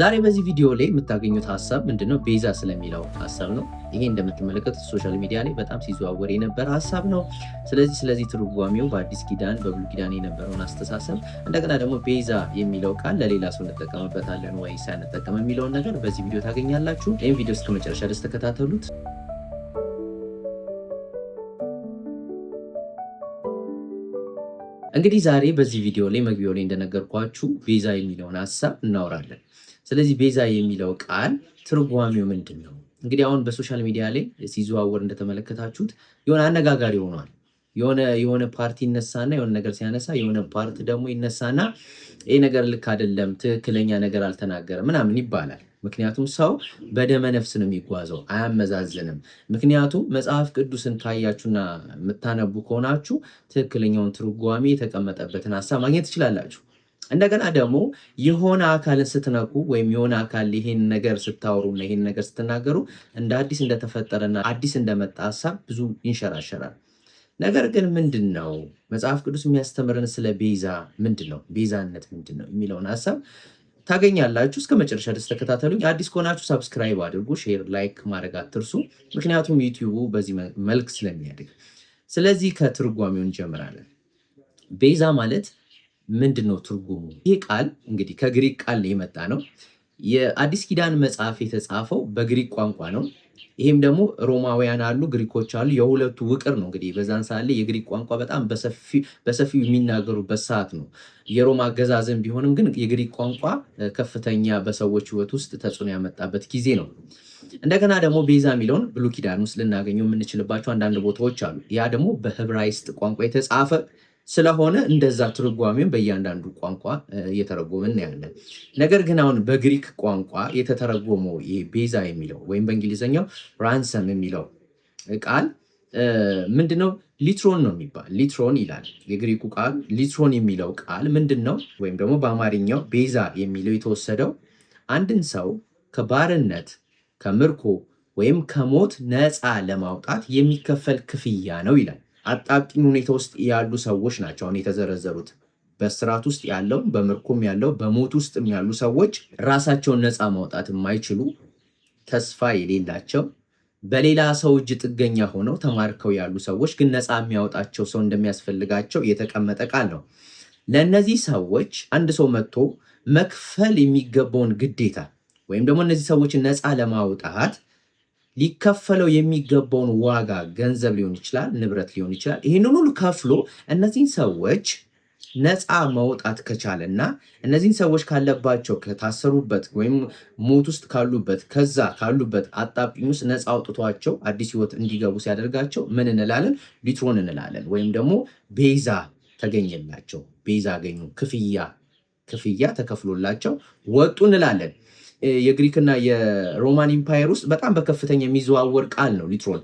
ዛሬ በዚህ ቪዲዮ ላይ የምታገኙት ሀሳብ ምንድነው? ቤዛ ስለሚለው ሀሳብ ነው። ይሄ እንደምትመለከቱት ሶሻል ሚዲያ ላይ በጣም ሲዘዋወር የነበረ ሀሳብ ነው። ስለዚህ ትርጓሜው በአዲስ ኪዳን በብሉይ ኪዳን የነበረውን አስተሳሰብ እንደገና ደግሞ ቤዛ የሚለው ቃል ለሌላ ሰው እንጠቀምበታለን ወይ ሳንጠቀም የሚለውን ነገር በዚህ ቪዲዮ ታገኛላችሁ። ይህን ቪዲዮ እስከ መጨረሻ ድረስ ተከታተሉት። እንግዲህ ዛሬ በዚህ ቪዲዮ ላይ መግቢያው ላይ እንደነገርኳችሁ ቤዛ የሚለውን ሀሳብ እናወራለን። ስለዚህ ቤዛ የሚለው ቃል ትርጓሜው ምንድን ነው? እንግዲህ አሁን በሶሻል ሚዲያ ላይ ሲዘዋወር እንደተመለከታችሁት የሆነ አነጋጋሪ ሆኗል። የሆነ ፓርቲ ይነሳና የሆነ ነገር ሲያነሳ የሆነ ፓርቲ ደግሞ ይነሳና ይሄ ነገር ልክ አይደለም፣ ትክክለኛ ነገር አልተናገረም ምናምን ይባላል። ምክንያቱም ሰው በደመ ነፍስ ነው የሚጓዘው፣ አያመዛዝንም። ምክንያቱም መጽሐፍ ቅዱስን ካያችሁና የምታነቡ ከሆናችሁ ትክክለኛውን ትርጓሜ የተቀመጠበትን ሀሳብ ማግኘት ትችላላችሁ። እንደገና ደግሞ የሆነ አካልን ስትነኩ ወይም የሆነ አካል ይሄን ነገር ስታወሩና ይሄን ነገር ስትናገሩ እንደ አዲስ እንደተፈጠረና አዲስ እንደመጣ ሀሳብ ብዙ ይንሸራሸራል። ነገር ግን ምንድን ነው መጽሐፍ ቅዱስ የሚያስተምረን ስለ ቤዛ ምንድን ነው፣ ቤዛነት ምንድን ነው የሚለውን ሀሳብ ታገኛላችሁ። እስከ መጨረሻ ድረስ ተከታተሉኝ። አዲስ ከሆናችሁ ሰብስክራይብ አድርጉ፣ ሼር፣ ላይክ ማድረግ አትርሱ። ምክንያቱም ዩቲዩቡ በዚህ መልክ ስለሚያድግ። ስለዚህ ከትርጓሜው እንጀምራለን። ቤዛ ማለት ምንድን ነው ትርጉሙ? ይህ ቃል እንግዲህ ከግሪክ ቃል የመጣ ነው። የአዲስ ኪዳን መጽሐፍ የተጻፈው በግሪክ ቋንቋ ነው። ይህም ደግሞ ሮማውያን አሉ፣ ግሪኮች አሉ። የሁለቱ ውቅር ነው። እንግዲህ በዛን ሰዓት ላይ የግሪክ ቋንቋ በጣም በሰፊው የሚናገሩበት ሰዓት ነው። የሮማ አገዛዝም ቢሆንም ግን የግሪክ ቋንቋ ከፍተኛ በሰዎች ሕይወት ውስጥ ተጽዕኖ ያመጣበት ጊዜ ነው። እንደገና ደግሞ ቤዛ የሚለውን ብሉይ ኪዳን ውስጥ ልናገኘው የምንችልባቸው አንዳንድ ቦታዎች አሉ። ያ ደግሞ በዕብራይስጥ ቋንቋ የተጻፈ ስለሆነ እንደዛ ትርጓሜውን በእያንዳንዱ ቋንቋ እየተረጎመ እናያለን። ነገር ግን አሁን በግሪክ ቋንቋ የተተረጎመው ይሄ ቤዛ የሚለው ወይም በእንግሊዝኛው ራንሰም የሚለው ቃል ምንድነው? ሊትሮን ነው የሚባል ሊትሮን ይላል የግሪኩ ቃል። ሊትሮን የሚለው ቃል ምንድን ነው? ወይም ደግሞ በአማርኛው ቤዛ የሚለው የተወሰደው አንድን ሰው ከባርነት ከምርኮ ወይም ከሞት ነፃ ለማውጣት የሚከፈል ክፍያ ነው ይላል። አጣብቂኝ ሁኔታ ውስጥ ያሉ ሰዎች ናቸው አሁን የተዘረዘሩት። በስርዓት ውስጥ ያለው፣ በምርኮም ያለው፣ በሞት ውስጥም ያሉ ሰዎች ራሳቸውን ነፃ ማውጣት የማይችሉ ተስፋ የሌላቸው በሌላ ሰው እጅ ጥገኛ ሆነው ተማርከው ያሉ ሰዎች ግን ነፃ የሚያወጣቸው ሰው እንደሚያስፈልጋቸው የተቀመጠ ቃል ነው። ለእነዚህ ሰዎች አንድ ሰው መጥቶ መክፈል የሚገባውን ግዴታ ወይም ደግሞ እነዚህ ሰዎችን ነፃ ለማውጣት ሊከፈለው የሚገባውን ዋጋ ገንዘብ ሊሆን ይችላል፣ ንብረት ሊሆን ይችላል። ይህንን ሁሉ ከፍሎ እነዚህን ሰዎች ነፃ መውጣት ከቻለና እነዚህን ሰዎች ካለባቸው ከታሰሩበት ወይም ሞት ውስጥ ካሉበት አጣብቂኝ ውስጥ ነፃ አውጥቷቸው አዲስ ሕይወት እንዲገቡ ሲያደርጋቸው ምን እንላለን? ሊትሮን እንላለን። ወይም ደግሞ ቤዛ ተገኘላቸው፣ ቤዛ አገኙ፣ ክፍያ ተከፍሎላቸው ወጡ እንላለን። የግሪክና የሮማን ኢምፓየር ውስጥ በጣም በከፍተኛ የሚዘዋወር ቃል ነው ሊትሮን።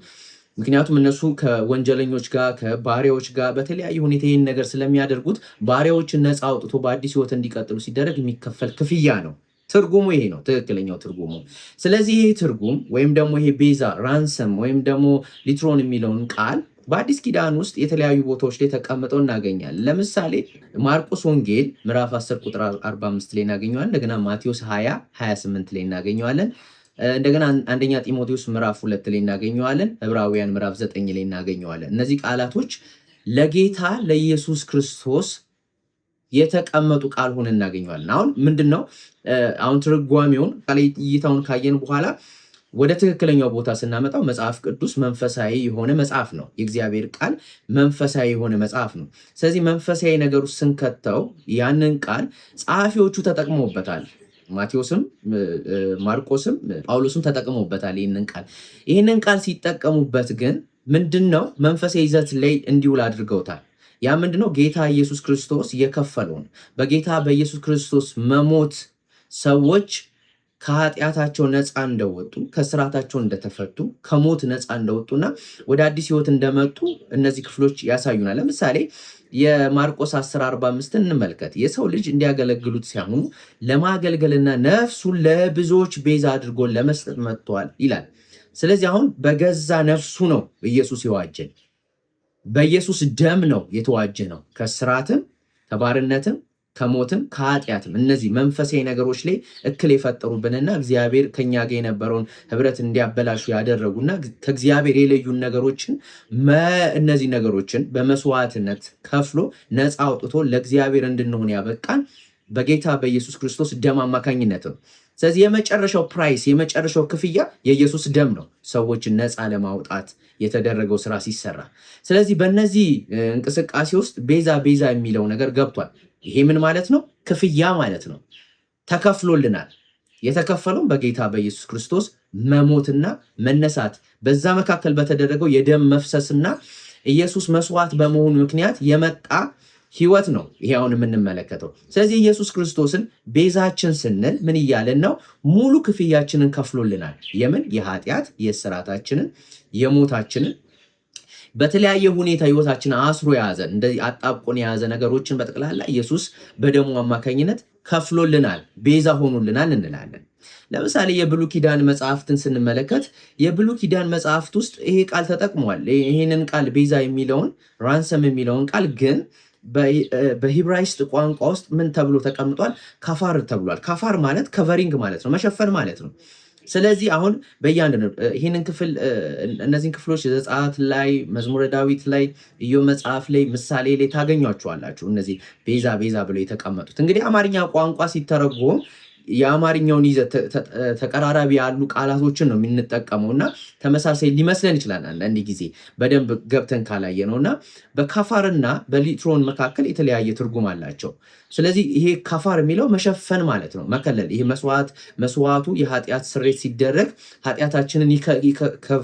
ምክንያቱም እነሱ ከወንጀለኞች ጋር ከባሪያዎች ጋር በተለያየ ሁኔታ ይህን ነገር ስለሚያደርጉት ባሪያዎችን ነፃ አውጥቶ በአዲስ ሕይወት እንዲቀጥሉ ሲደረግ የሚከፈል ክፍያ ነው። ትርጉሙ ይሄ ነው፣ ትክክለኛው ትርጉሙ። ስለዚህ ይሄ ትርጉም ወይም ደግሞ ይሄ ቤዛ ራንሰም ወይም ደግሞ ሊትሮን የሚለውን ቃል በአዲስ ኪዳን ውስጥ የተለያዩ ቦታዎች ላይ ተቀምጠው እናገኛለን። ለምሳሌ ማርቆስ ወንጌል ምዕራፍ 10 ቁጥር 45 ላይ እናገኘዋለን። እንደገና ማቴዎስ 20:28 ላይ እናገኘዋለን። እንደገና አንደኛ ጢሞቴዎስ ምዕራፍ 2 ላይ እናገኘዋለን። ዕብራውያን ምዕራፍ 9 ላይ እናገኘዋለን። እነዚህ ቃላቶች ለጌታ ለኢየሱስ ክርስቶስ የተቀመጡ ቃል ሆነ እናገኘዋለን። አሁን ምንድነው አሁን ትርጓሜውን ቃል እይታውን ካየን በኋላ ወደ ትክክለኛው ቦታ ስናመጣው መጽሐፍ ቅዱስ መንፈሳዊ የሆነ መጽሐፍ ነው። የእግዚአብሔር ቃል መንፈሳዊ የሆነ መጽሐፍ ነው። ስለዚህ መንፈሳዊ ነገር ውስጥ ስንከተው ያንን ቃል ጸሐፊዎቹ ተጠቅመውበታል። ማቴዎስም ማርቆስም ጳውሎስም ተጠቅመውበታል። ይህንን ቃል ሲጠቀሙበት ግን ምንድነው መንፈሳዊ ይዘት ላይ እንዲውል አድርገውታል። ያ ምንድነው? ጌታ ኢየሱስ ክርስቶስ የከፈለውን በጌታ በኢየሱስ ክርስቶስ መሞት ሰዎች ከኃጢአታቸው ነፃ እንደወጡ፣ ከስራታቸው እንደተፈቱ፣ ከሞት ነፃ እንደወጡና ወደ አዲስ ሕይወት እንደመጡ እነዚህ ክፍሎች ያሳዩናል። ለምሳሌ የማርቆስ 10:45 እንመልከት። የሰው ልጅ እንዲያገለግሉት ሲያምኑ ለማገልገልና ነፍሱን ለብዙዎች ቤዛ አድርጎ ለመስጠት መጥቷል ይላል። ስለዚህ አሁን በገዛ ነፍሱ ነው ኢየሱስ የዋጀን፣ በኢየሱስ ደም ነው የተዋጀ ነው። ከስራትም ከባርነትም ከሞትም ከኃጢአትም እነዚህ መንፈሳዊ ነገሮች ላይ እክል የፈጠሩብንና እግዚአብሔር ከኛ ጋር የነበረውን ህብረት እንዲያበላሹ ያደረጉና ከእግዚአብሔር የለዩን ነገሮችን እነዚህ ነገሮችን በመስዋዕትነት ከፍሎ ነፃ አውጥቶ ለእግዚአብሔር እንድንሆን ያበቃን በጌታ በኢየሱስ ክርስቶስ ደም አማካኝነት ነው። ስለዚህ የመጨረሻው ፕራይስ የመጨረሻው ክፍያ የኢየሱስ ደም ነው፣ ሰዎችን ነፃ ለማውጣት የተደረገው ስራ ሲሰራ። ስለዚህ በእነዚህ እንቅስቃሴ ውስጥ ቤዛ የሚለው ነገር ገብቷል። ይሄ ምን ማለት ነው? ክፍያ ማለት ነው። ተከፍሎልናል። የተከፈለውም በጌታ በኢየሱስ ክርስቶስ መሞትና መነሳት በዛ መካከል በተደረገው የደም መፍሰስና ኢየሱስ መስዋዕት በመሆኑ ምክንያት የመጣ ህይወት ነው ይሄ አሁን የምንመለከተው። ስለዚህ ኢየሱስ ክርስቶስን ቤዛችን ስንል ምን እያለን ነው? ሙሉ ክፍያችንን ከፍሎልናል። የምን? የኃጢአት የእስራታችንን የሞታችንን በተለያየ ሁኔታ ህይወታችንን አስሮ የያዘን እንደዚህ አጣብቆን የያዘ ነገሮችን በጠቅላላ ኢየሱስ በደሙ አማካኝነት ከፍሎልናል፣ ቤዛ ሆኖልናል እንላለን። ለምሳሌ የብሉይ ኪዳን መጽሐፍትን ስንመለከት የብሉይ ኪዳን መጽሐፍት ውስጥ ይሄ ቃል ተጠቅሟል። ይሄንን ቃል ቤዛ የሚለውን ራንሰም የሚለውን ቃል ግን በሂብራይስጥ ቋንቋ ውስጥ ምን ተብሎ ተቀምጧል? ካፋር ተብሏል። ካፋር ማለት ከቨሪንግ ማለት ነው፣ መሸፈን ማለት ነው። ስለዚህ አሁን ይህንን ክፍል እነዚህን ክፍሎች ዘጸአት ላይ፣ መዝሙረ ዳዊት ላይ፣ ኢዮብ መጽሐፍ ላይ፣ ምሳሌ ላይ ታገኟቸዋላችሁ። እነዚህ ቤዛ ብለው የተቀመጡት እንግዲህ አማርኛ ቋንቋ ሲተረጎም የአማርኛውን ይዘት ተቀራራቢ ያሉ ቃላቶችን ነው የምንጠቀመው እና ተመሳሳይ ሊመስለን ይችላል አንዳንድ ጊዜ በደንብ ገብተን ካላየ ነው። እና በካፋርና በሊትሮን መካከል የተለያየ ትርጉም አላቸው። ስለዚህ ይሄ ካፋር የሚለው መሸፈን ማለት ነው፣ መከለል። ይሄ መስዋዕቱ የኃጢአት ስሬት ሲደረግ ኃጢአታችንን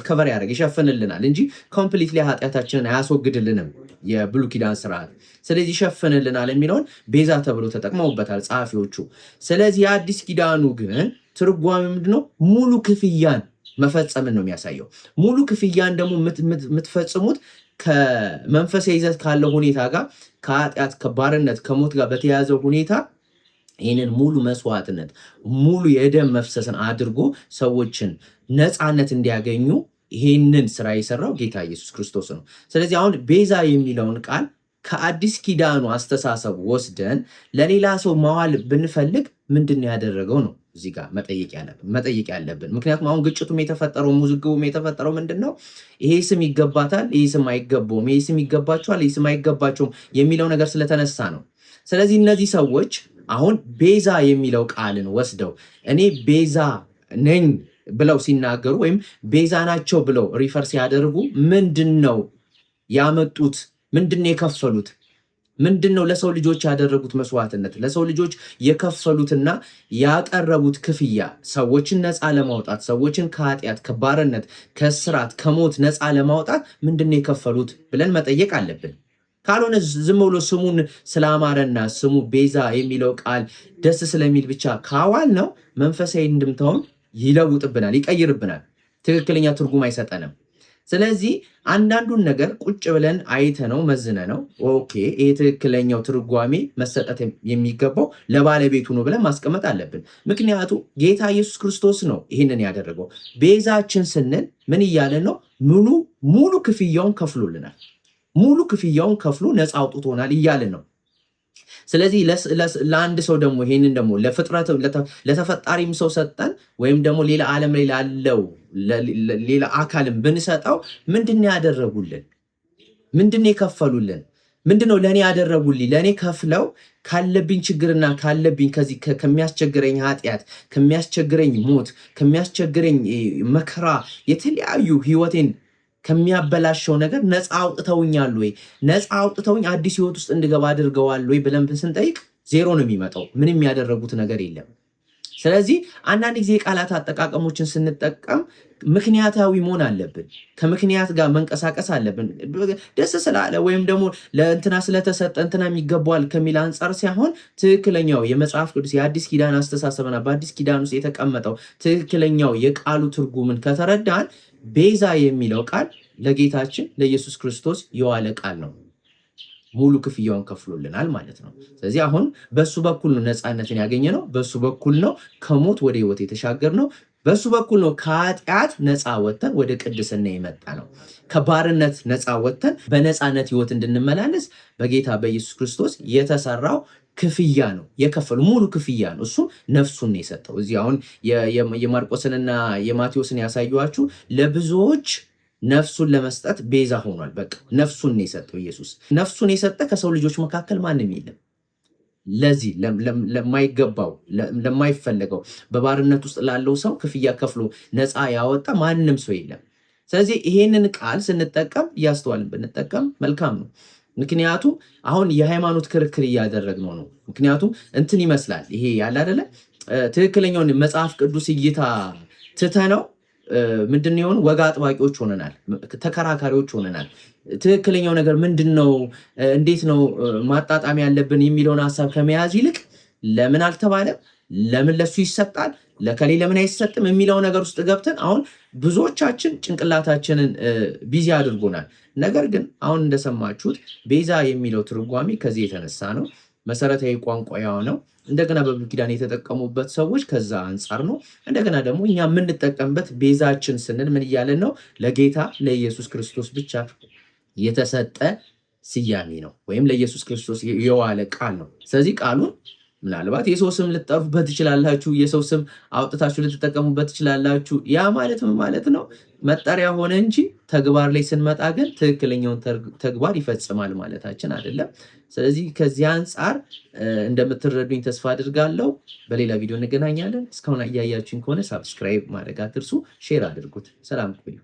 ከቨር ያደርግ ይሸፍንልናል እንጂ ኮምፕሊትሊ ኃጢአታችንን አያስወግድልንም የብሉይ ኪዳን ስርዓት። ስለዚህ ይሸፍንልናል የሚለውን ቤዛ ተብሎ ተጠቅመውበታል ጸሐፊዎቹ። ስለዚህ የአዲስ ኪዳኑ ግን ትርጓሜ ምንድነው? ሙሉ ክፍያን መፈጸምን ነው የሚያሳየው። ሙሉ ክፍያን ደግሞ የምትፈጽሙት ከመንፈሳዊ ይዘት ካለው ሁኔታ ጋር ከኃጢአት ከባርነት ከሞት ጋር በተያያዘው ሁኔታ ይህንን ሙሉ መስዋዕትነት ሙሉ የደም መፍሰስን አድርጎ ሰዎችን ነፃነት እንዲያገኙ ይህንን ስራ የሰራው ጌታ ኢየሱስ ክርስቶስ ነው። ስለዚህ አሁን ቤዛ የሚለውን ቃል ከአዲስ ኪዳኑ አስተሳሰብ ወስደን ለሌላ ሰው ማዋል ብንፈልግ ምንድን ያደረገው ነው እዚህ ጋር መጠየቅ ያለብን። ምክንያቱም አሁን ግጭቱም የተፈጠረው ሙዝግቡም የተፈጠረው ምንድን ነው? ይሄ ስም ይገባታል፣ ይሄ ስም አይገባውም፣ ይሄ ስም ይገባቸዋል፣ ይሄ ስም አይገባቸውም የሚለው ነገር ስለተነሳ ነው። ስለዚህ እነዚህ ሰዎች አሁን ቤዛ የሚለው ቃልን ወስደው እኔ ቤዛ ነኝ ብለው ሲናገሩ ወይም ቤዛ ናቸው ብለው ሪፈር ሲያደርጉ ምንድን ነው ያመጡት? ምንድን ነው የከፈሉት? ምንድን ነው ለሰው ልጆች ያደረጉት መስዋዕትነት? ለሰው ልጆች የከፈሉትና ያቀረቡት ክፍያ ሰዎችን ነፃ ለማውጣት ሰዎችን ከኃጢአት ከባርነት ከስራት ከሞት ነፃ ለማውጣት ምንድን ነው የከፈሉት ብለን መጠየቅ አለብን። ካልሆነ ዝም ብሎ ስሙን ስላማረና ስሙ ቤዛ የሚለው ቃል ደስ ስለሚል ብቻ ካዋል ነው መንፈሳዊ እንድምታውን ይለውጥብናል፣ ይቀይርብናል፣ ትክክለኛ ትርጉም አይሰጠንም። ስለዚህ አንዳንዱን ነገር ቁጭ ብለን አይተነው መዝነነው ኦኬ ይሄ ትክክለኛው ትርጓሜ መሰጠት የሚገባው ለባለቤቱ ነው ብለን ማስቀመጥ አለብን። ምክንያቱ ጌታ ኢየሱስ ክርስቶስ ነው ይህንን ያደረገው። ቤዛችን ስንል ምን እያለን ነው? ሙሉ ክፍያውን ከፍሎልናል። ሙሉ ክፍያውን ከፍሎ ነፃ አውጥቶናል እያለን ነው። ስለዚህ ለአንድ ሰው ደግሞ ይሄንን ደግሞ ለፍጥረት ለተፈጣሪም ሰው ሰጠን ወይም ደግሞ ሌላ ዓለም ላይ ላለው ሌላ አካልም ብንሰጠው ምንድነው ያደረጉልን? ምንድነው የከፈሉልን? ምንድነው ለኔ ያደረጉልኝ? ለኔ ከፍለው ካለብኝ ችግርና ካለብኝ ከዚህ ከሚያስቸግረኝ ኃጢአት ከሚያስቸግረኝ ሞት ከሚያስቸግረኝ መከራ የተለያዩ ህይወቴን ከሚያበላሸው ነገር ነፃ አውጥተውኛል ወይ? ነፃ አውጥተውኝ አዲስ ህይወት ውስጥ እንድገባ አድርገዋል ወይ ብለን ስንጠይቅ ዜሮ ነው የሚመጣው። ምንም ያደረጉት ነገር የለም። ስለዚህ አንዳንድ ጊዜ የቃላት አጠቃቀሞችን ስንጠቀም ምክንያታዊ መሆን አለብን። ከምክንያት ጋር መንቀሳቀስ አለብን። ደስ ስላለ ወይም ደግሞ ለእንትና ስለተሰጠ እንትና የሚገባዋል ከሚል አንጻር ሳይሆን ትክክለኛው የመጽሐፍ ቅዱስ የአዲስ ኪዳን አስተሳሰብና በአዲስ ኪዳን ውስጥ የተቀመጠው ትክክለኛው የቃሉ ትርጉምን ከተረዳን ቤዛ የሚለው ቃል ለጌታችን ለኢየሱስ ክርስቶስ የዋለ ቃል ነው። ሙሉ ክፍያውን ከፍሎልናል ማለት ነው። ስለዚህ አሁን በሱ በኩል ነው ነፃነትን ያገኘ ነው። በሱ በኩል ነው ከሞት ወደ ህይወት የተሻገር ነው። በሱ በኩል ነው ከኃጢአት ነፃ ወጥተን ወደ ቅድስና የመጣ ነው። ከባርነት ነፃ ወጥተን በነፃነት ህይወት እንድንመላለስ በጌታ በኢየሱስ ክርስቶስ የተሰራው ክፍያ ነው የከፈሉ ሙሉ ክፍያ ነው። እሱ ነፍሱን የሰጠው። እዚህ አሁን የማርቆስንና የማቴዎስን ያሳዩዋችሁ ለብዙዎች ነፍሱን ለመስጠት ቤዛ ሆኗል። በቃ ነፍሱን የሰጠው ኢየሱስ። ነፍሱን የሰጠ ከሰው ልጆች መካከል ማንም የለም። ለዚህ ለማይገባው ለማይፈለገው በባርነት ውስጥ ላለው ሰው ክፍያ ከፍሎ ነፃ ያወጣ ማንም ሰው የለም። ስለዚህ ይሄንን ቃል ስንጠቀም እያስተዋልን ብንጠቀም መልካም ነው። ምክንያቱም አሁን የሃይማኖት ክርክር እያደረግነው ነው። ምክንያቱም እንትን ይመስላል ይሄ ያለ አይደለ ትክክለኛውን መጽሐፍ ቅዱስ እይታ ትተነው ምንድን የሆኑ ወግ አጥባቂዎች ሆነናል፣ ተከራካሪዎች ሆነናል። ትክክለኛው ነገር ምንድን ነው፣ እንዴት ነው ማጣጣም ያለብን የሚለውን ሀሳብ ከመያዝ ይልቅ ለምን አልተባለም፣ ለምን ለሱ ይሰጣል፣ ለከሌ ለምን አይሰጥም የሚለው ነገር ውስጥ ገብተን አሁን ብዙዎቻችን ጭንቅላታችንን ቢዚ አድርጎናል። ነገር ግን አሁን እንደሰማችሁት ቤዛ የሚለው ትርጓሜ ከዚህ የተነሳ ነው። መሰረታዊ ቋንቋ ያው ነው። እንደገና በብሉይ ኪዳን የተጠቀሙበት ሰዎች ከዛ አንጻር ነው። እንደገና ደግሞ እኛ የምንጠቀምበት ቤዛችን ስንል ምን እያለን ነው? ለጌታ ለኢየሱስ ክርስቶስ ብቻ የተሰጠ ስያሜ ነው፣ ወይም ለኢየሱስ ክርስቶስ የዋለ ቃል ነው። ስለዚህ ቃሉን ምናልባት የሰው ስም ልትጠሩበት ትችላላችሁ፣ የሰው ስም አውጥታችሁ ልትጠቀሙበት ትችላላችሁ። ያ ማለት ምን ማለት ነው? መጠሪያ ሆነ እንጂ ተግባር ላይ ስንመጣ ግን ትክክለኛውን ተግባር ይፈጽማል ማለታችን አይደለም። ስለዚህ ከዚህ አንጻር እንደምትረዱኝ ተስፋ አድርጋለሁ። በሌላ ቪዲዮ እንገናኛለን። እስካሁን እያያችሁኝ ከሆነ ሳብስክራይብ ማድረግ አትርሱ፣ ሼር አድርጉት። ሰላም ቆዩ።